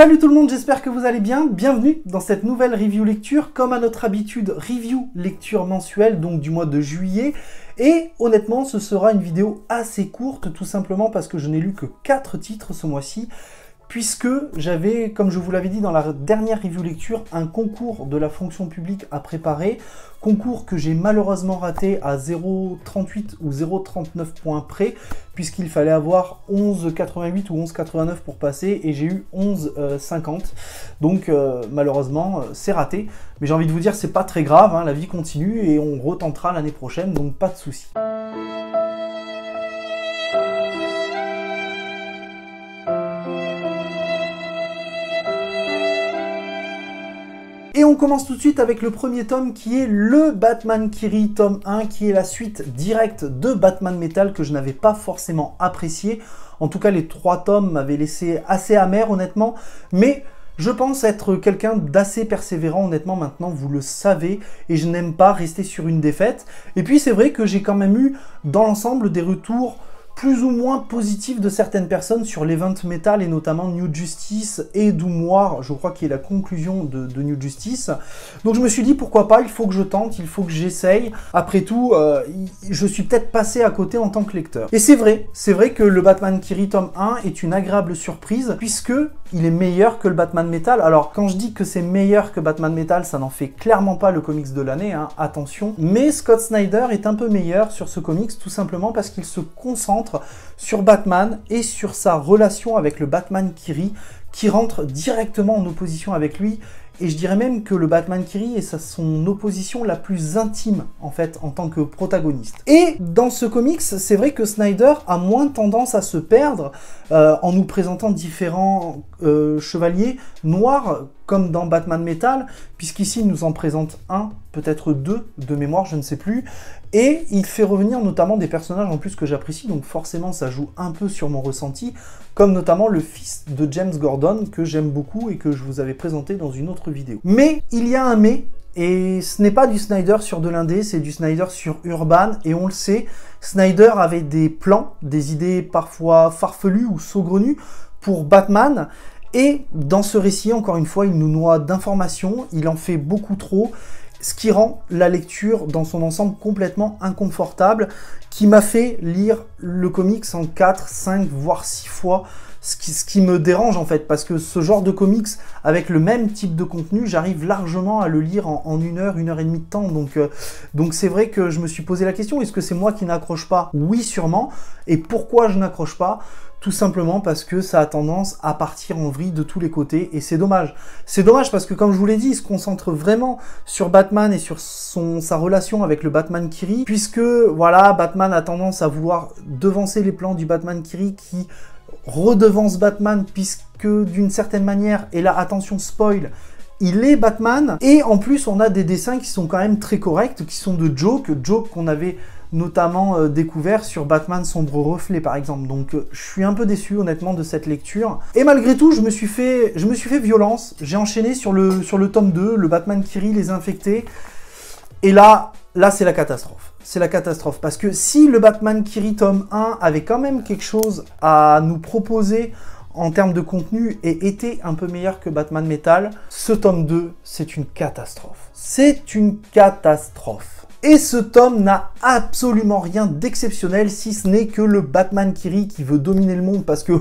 Salut tout le monde, j'espère que vous allez bien. Bienvenue dans cette nouvelle review lecture. Comme à notre habitude, review lecture mensuelle, donc du mois de juillet. Et honnêtement, ce sera une vidéo assez courte, tout simplement parce que je n'ai lu que 4 titres ce mois-ci. Puisque j'avais, comme je vous l'avais dit dans la dernière review lecture, un concours de la fonction publique à préparer. Concours que j'ai malheureusement raté à 0,38 ou 0,39 points près, puisqu'il fallait avoir 11,88 ou 11,89 pour passer, et j'ai eu 11,50. Donc malheureusement, c'est raté. Mais j'ai envie de vous dire, c'est pas très grave, hein, la vie continue, et on retentera l'année prochaine, donc pas de soucis. Et on commence tout de suite avec le premier tome qui est le Batman Kiri tome 1, qui est la suite directe de Batman Metal que je n'avais pas forcément apprécié. En tout cas, les 3 tomes m'avaient laissé assez amer honnêtement, mais je pense être quelqu'un d'assez persévérant honnêtement, maintenant vous le savez, et je n'aime pas rester sur une défaite. Et puis c'est vrai que j'ai quand même eu dans l'ensemble des retours plus ou moins positif de certaines personnes sur l'event Metal et notamment New Justice et Doom War, je crois qu'il est la conclusion de New Justice. Donc je me suis dit pourquoi pas, il faut que je tente, il faut que j'essaye. Après tout, je suis peut-être passé à côté en tant que lecteur. Et c'est vrai que le Batman Kiri tome 1 est une agréable surprise puisque il est meilleur que le Batman Metal. Alors quand je dis que c'est meilleur que Batman Metal, ça n'en fait clairement pas le comics de l'année, hein, attention. Mais Scott Snyder est un peu meilleur sur ce comics tout simplement parce qu'il se concentre sur Batman et sur sa relation avec le Batman Kiri qui rentre directement en opposition avec lui. Et je dirais même que le Batman Kiri est son opposition la plus intime, en fait, en tant que protagoniste. Et dans ce comics, c'est vrai que Snyder a moins tendance à se perdre en nous présentant différents chevaliers noirs, comme dans Batman Metal, puisqu'ici il nous en présente un, peut-être 2 de mémoire, je ne sais plus. Et il fait revenir notamment des personnages en plus que j'apprécie, donc forcément ça joue un peu sur mon ressenti, comme notamment le fils de James Gordon, que j'aime beaucoup et que je vous avais présenté dans une autre vidéo. Mais il y a un mais, et ce n'est pas du Snyder sur de l'indé, c'est du Snyder sur Urban, et on le sait, Snyder avait des plans, des idées parfois farfelues ou saugrenues pour Batman, et dans ce récit, encore une fois, il nous noie d'informations, il en fait beaucoup trop, ce qui rend la lecture dans son ensemble complètement inconfortable, qui m'a fait lire le comics en 4, 5, voire 6 fois, ce qui me dérange en fait, parce que ce genre de comics, avec le même type de contenu, j'arrive largement à le lire en 1 heure, 1 heure et demie de temps, donc c'est vrai que je me suis posé la question, est-ce que c'est moi qui n'accroche pas? Oui, sûrement, et pourquoi je n'accroche pas? Tout simplement parce que ça a tendance à partir en vrille de tous les côtés, et c'est dommage. C'est dommage parce que, comme je vous l'ai dit, il se concentre vraiment sur Batman et sur sa relation avec le Batman Kiri, puisque, voilà, Batman a tendance à vouloir devancer les plans du Batman Kiri qui redevance Batman, puisque, d'une certaine manière, et là, attention, spoil, il est Batman, et en plus, on a des dessins qui sont quand même très corrects, qui sont de Joke qu'on avait notamment découvert sur Batman Sombre Reflet par exemple, donc je suis un peu déçu honnêtement de cette lecture, et malgré tout je me suis fait violence, j'ai enchaîné sur le tome 2, le Batman Kiri, les infectés, et là c'est la catastrophe. C'est la catastrophe, parce que si le Batman Kiri tome 1 avait quand même quelque chose à nous proposer en termes de contenu et était un peu meilleur que Batman Metal, ce tome 2 c'est une catastrophe. C'est une catastrophe. Et ce tome n'a absolument rien d'exceptionnel, si ce n'est que le Batman Kiri qui veut dominer le monde, parce que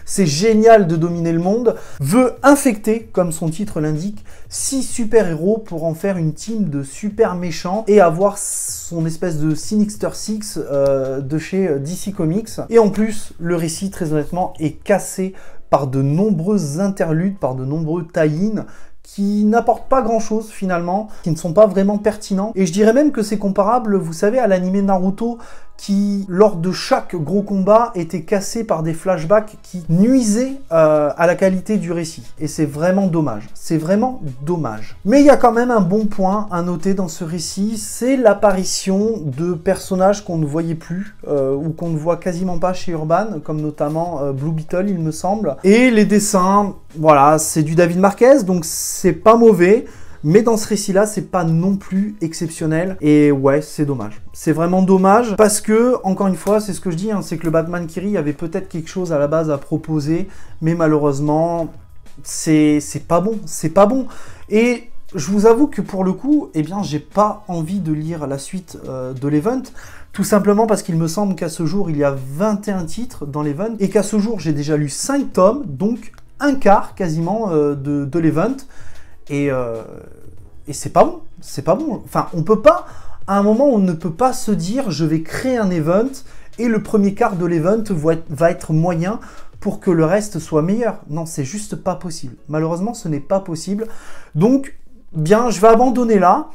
c'est génial de dominer le monde, veut infecter, comme son titre l'indique, 6 super-héros pour en faire une team de super méchants et avoir son espèce de Sinister Six de chez DC Comics. Et en plus, le récit, très honnêtement, est cassé par de nombreuses interludes, par de nombreux tie-in, qui n'apportent pas grand chose finalement, qui ne sont pas vraiment pertinents. Et je dirais même que c'est comparable, vous savez, à l'anime Naruto, qui, lors de chaque gros combat, était cassé par des flashbacks qui nuisaient à la qualité du récit. Et c'est vraiment dommage. C'est vraiment dommage. Mais il y a quand même un bon point à noter dans ce récit, c'est l'apparition de personnages qu'on ne voyait plus, ou qu'on ne voit quasiment pas chez Urban, comme notamment Blue Beetle, il me semble. Et les dessins, voilà, c'est du David Marquez, donc c'est pas mauvais. Mais dans ce récit-là, c'est pas non plus exceptionnel. Et ouais, c'est dommage. C'est vraiment dommage parce que, encore une fois, c'est ce que je dis, hein, c'est que le Batman Kiri avait peut-être quelque chose à la base à proposer, mais malheureusement, c'est pas bon. C'est pas bon. Et je vous avoue que pour le coup, eh bien, j'ai pas envie de lire la suite de l'event. Tout simplement parce qu'il me semble qu'à ce jour, il y a 21 titres dans l'event. Et qu'à ce jour, j'ai déjà lu 5 tomes, donc un quart quasiment de l'event. Et c'est pas bon, c'est pas bon. Enfin, on peut pas, à un moment, on ne peut pas se dire je vais créer un event et le premier quart de l'event va être moyen pour que le reste soit meilleur. Non, c'est juste pas possible. Malheureusement, ce n'est pas possible. Donc, bien, je vais abandonner là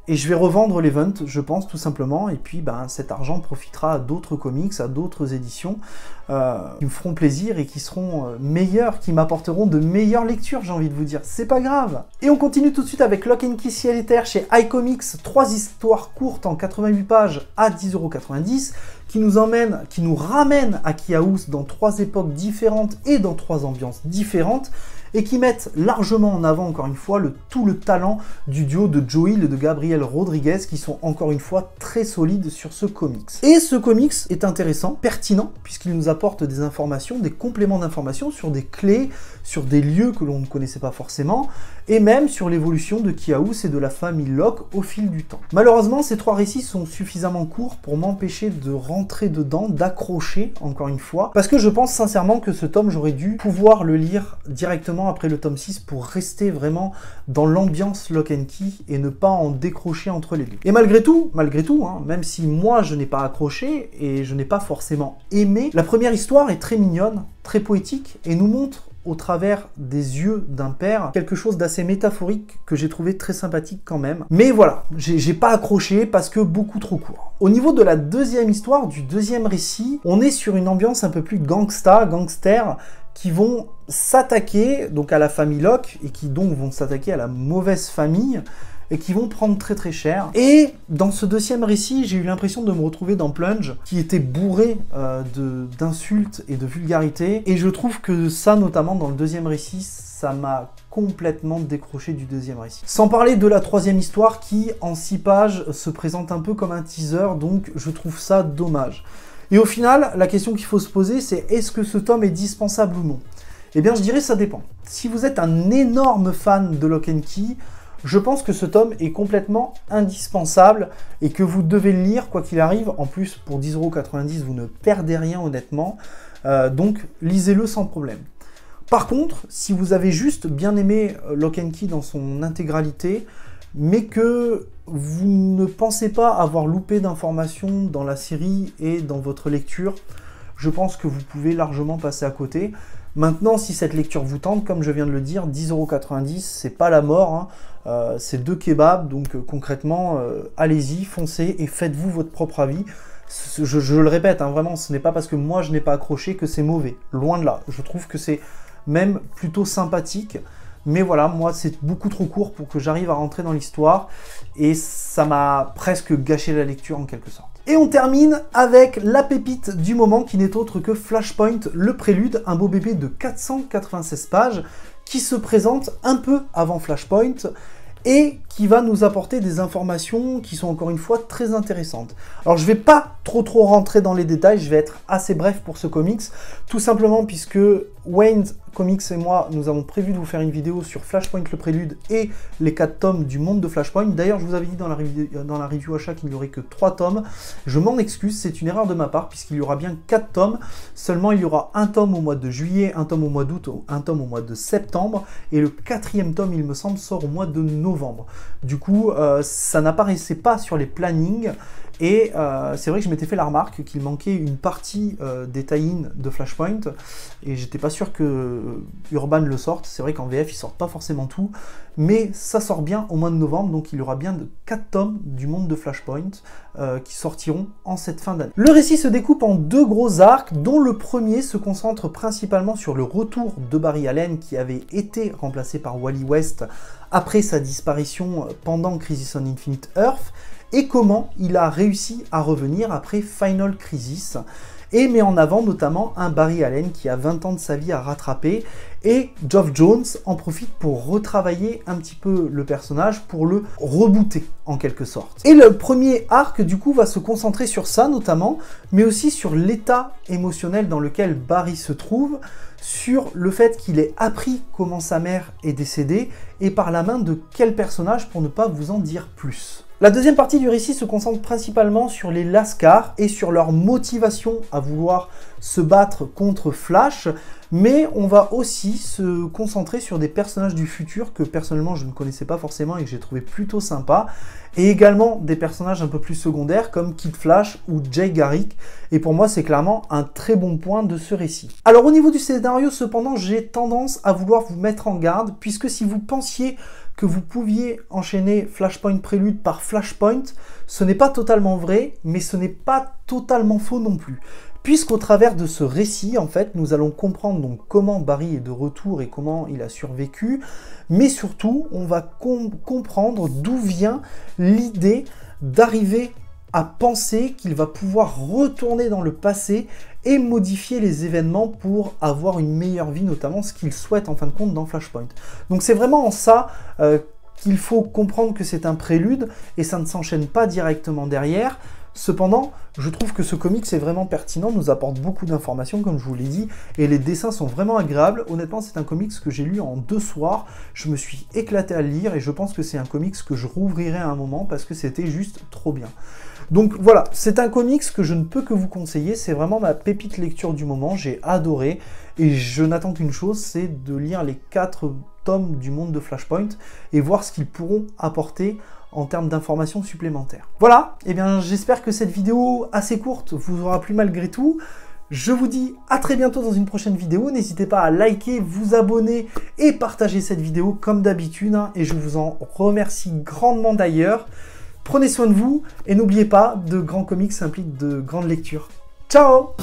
et je vais revendre l'event, je pense, tout simplement. Et puis, ben, cet argent profitera à d'autres comics, à d'autres éditions qui me feront plaisir et qui seront meilleurs, qui m'apporteront de meilleures lectures, j'ai envie de vous dire. C'est pas grave. Et on continue tout de suite avec Lock and Key Ciel et Terre chez iComics. 3 histoires courtes en 88 pages à 10,90 €, qui nous ramènent à Key House dans 3 époques différentes et dans 3 ambiances différentes, et qui mettent largement en avant, encore une fois, tout le talent du duo de Joe Hill et de Gabriel Rodriguez, qui sont encore une fois très solides sur ce comics. Et ce comics est intéressant, pertinent, puisqu'il nous apporte des informations, des compléments d'informations sur des clés, sur des lieux que l'on ne connaissait pas forcément, et même sur l'évolution de Key House et de la famille Locke au fil du temps. Malheureusement, ces 3 récits sont suffisamment courts pour m'empêcher de rentrer dedans, d'accrocher, encore une fois, parce que je pense sincèrement que ce tome, j'aurais dû pouvoir le lire directement après le tome 6 pour rester vraiment dans l'ambiance Lock and Key et ne pas en décrocher entre les deux. Et malgré tout, hein, même si moi je n'ai pas accroché et je n'ai pas forcément aimé, la première histoire est très mignonne, très poétique et nous montre au travers des yeux d'un père, quelque chose d'assez métaphorique que j'ai trouvé très sympathique quand même. Mais voilà, j'ai pas accroché parce que beaucoup trop court. Au niveau de la deuxième histoire, du deuxième récit, on est sur une ambiance un peu plus gangster, qui vont s'attaquer donc à la famille Locke et qui donc vont s'attaquer à la mauvaise famille et qui vont prendre très très cher. Et dans ce deuxième récit, j'ai eu l'impression de me retrouver dans Plunge, qui était bourré d'insultes et de vulgarité. Et je trouve que ça, notamment dans le deuxième récit, ça m'a complètement décroché du deuxième récit. Sans parler de la troisième histoire qui, en 6 pages, se présente un peu comme un teaser, donc je trouve ça dommage. Et au final, la question qu'il faut se poser, c'est est-ce que ce tome est dispensable ou non? Eh bien, je dirais ça dépend. Si vous êtes un énorme fan de Lock and Key, je pense que ce tome est complètement indispensable et que vous devez le lire quoi qu'il arrive. En plus, pour 10,90 €, vous ne perdez rien honnêtement. Donc, lisez-le sans problème. Par contre, si vous avez juste bien aimé Lock and Key dans son intégralité, mais que vous ne pensez pas avoir loupé d'informations dans la série et dans votre lecture, je pense que vous pouvez largement passer à côté. Maintenant, si cette lecture vous tente, comme je viens de le dire, 10,90 €, c'est pas la mort, hein. C'est 2 kebabs, donc concrètement, allez-y, foncez et faites-vous votre propre avis. Je le répète, hein, vraiment, ce n'est pas parce que moi je n'ai pas accroché que c'est mauvais, loin de là. Je trouve que c'est même plutôt sympathique, mais voilà, moi c'est beaucoup trop court pour que j'arrive à rentrer dans l'histoire, et ça m'a presque gâché la lecture en quelque sorte. Et on termine avec la pépite du moment qui n'est autre que Flashpoint, le prélude, un beau bébé de 496 pages qui se présente un peu avant Flashpoint et qui va nous apporter des informations qui sont encore une fois très intéressantes. Alors je vais pas trop rentrer dans les détails, je vais être assez bref pour ce comics, tout simplement puisque Wayne Comics et moi, nous avons prévu de vous faire une vidéo sur Flashpoint le prélude et les 4 tomes du monde de Flashpoint. D'ailleurs, je vous avais dit dans la review achat qu'il n'y aurait que 3 tomes. Je m'en excuse, c'est une erreur de ma part, puisqu'il y aura bien 4 tomes. Seulement, il y aura un tome au mois de juillet, un tome au mois d'août, un tome au mois de septembre, et le 4e tome, il me semble, sort au mois de novembre. Du coup, ça n'apparaissait pas sur les plannings, et c'est vrai que je m'étais fait la remarque qu'il manquait une partie des tie-in de Flashpoint, et j'étais pas sûr que Urban le sorte. C'est vrai qu'en VF ils sortent pas forcément tout, mais ça sort bien au mois de novembre, donc il y aura bien de 4 tomes du monde de Flashpoint qui sortiront en cette fin d'année. Le récit se découpe en 2 gros arcs, dont le premier se concentre principalement sur le retour de Barry Allen, qui avait été remplacé par Wally West après sa disparition pendant Crisis on Infinite Earth, et comment il a réussi à revenir après Final Crisis. et met en avant notamment un Barry Allen qui a 20 ans de sa vie à rattraper, et Geoff Johns en profite pour retravailler un petit peu le personnage, pour le rebooter en quelque sorte. Et le premier arc du coup va se concentrer sur ça notamment, mais aussi sur l'état émotionnel dans lequel Barry se trouve, sur le fait qu'il ait appris comment sa mère est décédée, et par la main de quel personnage pour ne pas vous en dire plus. La deuxième partie du récit se concentre principalement sur les Lascars et sur leur motivation à vouloir se battre contre Flash, mais on va aussi se concentrer sur des personnages du futur que personnellement je ne connaissais pas forcément et que j'ai trouvé plutôt sympa, et également des personnages un peu plus secondaires comme Kid Flash ou Jay Garrick, et pour moi c'est clairement un très bon point de ce récit. Alors au niveau du scénario cependant, j'ai tendance à vouloir vous mettre en garde, puisque si vous pensiez que vous pouviez enchaîner Flashpoint Prélude par Flashpoint, ce n'est pas totalement vrai, mais ce n'est pas totalement faux non plus. Puisqu'au travers de ce récit, en fait, nous allons comprendre donc comment Barry est de retour et comment il a survécu, mais surtout, on va comprendre d'où vient l'idée d'arriver à penser qu'il va pouvoir retourner dans le passé et modifier les événements pour avoir une meilleure vie, notamment ce qu'il souhaite en fin de compte dans Flashpoint. Donc c'est vraiment en ça qu'il faut comprendre que c'est un prélude, et ça ne s'enchaîne pas directement derrière. Cependant, je trouve que ce comics est vraiment pertinent, nous apporte beaucoup d'informations, comme je vous l'ai dit, et les dessins sont vraiment agréables. Honnêtement, c'est un comics que j'ai lu en 2 soirs, je me suis éclaté à le lire, et je pense que c'est un comics que je rouvrirai à un moment, parce que c'était juste trop bien. Donc voilà, c'est un comics que je ne peux que vous conseiller, c'est vraiment ma pépite lecture du moment, j'ai adoré, et je n'attends qu'une chose, c'est de lire les 4 tomes du monde de Flashpoint, et voir ce qu'ils pourront apporter en termes d'informations supplémentaires. Voilà, et bien j'espère que cette vidéo assez courte vous aura plu malgré tout. Je vous dis à très bientôt dans une prochaine vidéo. N'hésitez pas à liker, vous abonner et partager cette vidéo comme d'habitude, hein, et je vous en remercie grandement d'ailleurs. Prenez soin de vous et n'oubliez pas, de grands comics impliquent de grandes lectures. Ciao!